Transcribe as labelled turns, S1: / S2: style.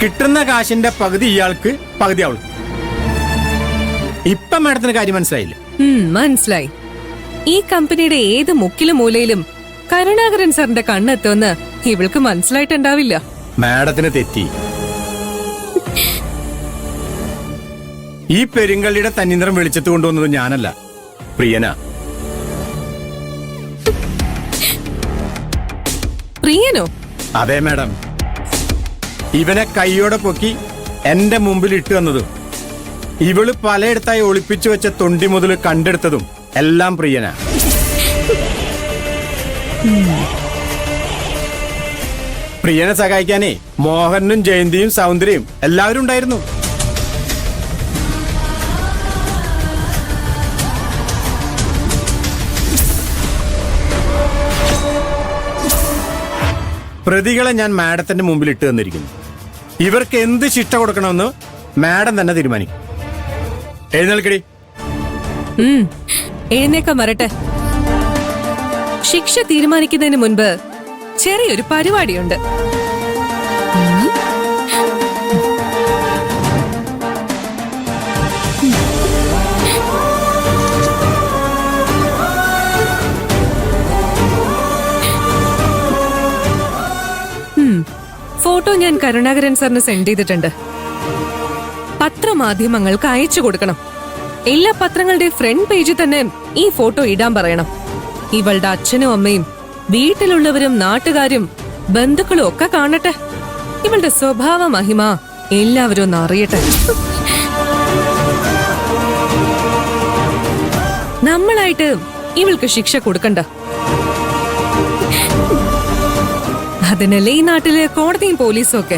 S1: കിട്ടുന്ന കാശിന്റെ പകുതി ഇയാൾക്ക്, പകുതി അവൾക്ക്. ഇപ്പൊ മാഡത്തിന് കാര്യം മനസ്സിലായില്ലേ?
S2: മനസ്സിലായി. ഈ കമ്പനിയുടെ ഏത് മുക്കിലും മൂലയിലും കരുണാകരൻ സാറിന്റെ കണ്ണെത്തുമെന്ന് ഇവൾക്ക് മനസ്സിലായിട്ടുണ്ടാവില്ല.
S1: മാഡത്തിന് തെറ്റി. ഈ പെരുങ്കള്ളിയുടെ തന്നിനിറം വെളിച്ചത്ത് കൊണ്ടുവന്നത് ഞാനല്ല, പ്രിയനാ.
S2: പ്രിയനോ?
S1: അതെ മാഡം. ഇവനെ കൈയോടെ പൊക്കി എന്റെ മുമ്പിൽ ഇട്ടു തന്നതും ഇവള് പലയിടത്തായി ഒളിപ്പിച്ചു വെച്ച തൊണ്ടി മുതൽ കണ്ടെടുത്തതും എല്ലാം പ്രിയനാ. പ്രിയനെ സഹായിക്കാനേ മോഹനും ജയന്തിയും സൗന്ദര്യയും എല്ലാവരും ഉണ്ടായിരുന്നു. പ്രതികളെ ഞാൻ മാഡത്തിന്റെ മുമ്പിൽ ഇട്ട് തന്നിരിക്കുന്നു. ഇവർക്ക് എന്ത് ശിക്ഷ കൊടുക്കണമെന്ന് മാഡം തന്നെ തീരുമാനിക്കും. എഴുന്നേൽക്കടി.
S2: എഴുന്നേക്കാൻ വരട്ടെ. ശിക്ഷ തീരുമാനിക്കുന്നതിന് മുൻപ് ചെറിയൊരു പരിപാടിയുണ്ട്. ഫോട്ടോ ഞാൻ കരുണാകരൻ സാറിന് സെൻഡ് ചെയ്തിട്ടുണ്ട്. പത്രമാധ്യമങ്ങൾക്ക് അയച്ചു കൊടുക്കണം. എല്ലാ പത്രങ്ങളുടെ ഫ്രണ്ട് പേജിൽ തന്നെ ഈ ഫോട്ടോ ഇടാൻ പറയണം. ഇവളുടെ അച്ഛനും അമ്മയും വീട്ടിലുള്ളവരും നാട്ടുകാരും ബന്ധുക്കളും ഒക്കെ കാണട്ടെ. ഇവളുടെ സ്വഭാവ മഹിമ എല്ലാവരും ഒന്ന് അറിയട്ടെ. നമ്മളായിട്ട് ഇവൾക്ക് ശിക്ഷ കൊടുക്കണ്ട. അതിനല്ലേ ഈ നാട്ടില് കോടതിയും പോലീസും ഒക്കെ.